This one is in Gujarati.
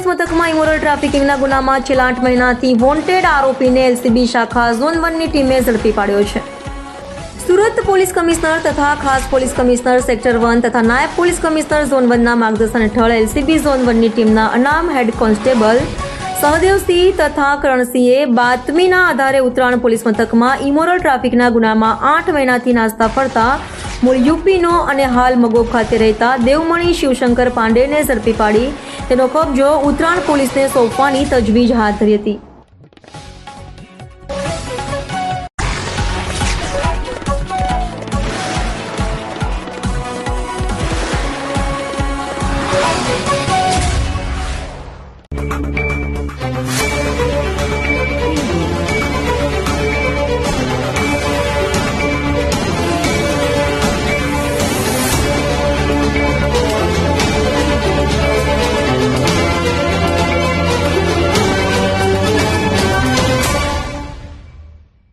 પોલીસ મથકમાં ઇમોરલ ટ્રાફિકિંગના ગુનામાં છેલ્લા 8 મહિનાથી વોન્ટેડ આરોપીને એલસીબી શાખા ઝોન 1ની ટીમે ઝડપી પાડ્યો છે। સુરત પોલીસ કમિશનર તથા ખાસ પોલીસ કમિશનર સેક્ટર 1 તથા નાયબ પોલીસ કમિશનર ઝોન 1ના માર્ગદર્શન હેઠળ એલસીબી ઝોન 1ની ટીમના અનામ હેડ કોન્સ્ટેબલ સહદેવસિંહ તથા કરણસિંહે બાતમીના આધારે ઉત્તરાયણ પોલીસ મથકમાં ઇમોરલ ટ્રાફિકના ગુનામાં 8 મહિનાથી નાસ્તા ફરતા મૂળ યુપીનો અને હાલ મગોબ ખાતે રહેતા દેવમણી શિવશંકર પાંડેને ઝડપી પાડી તેનો કબજો ઉત્તરાયણ પોલીસને સોંપવાની તજવીજ હાથ ધરી હતી।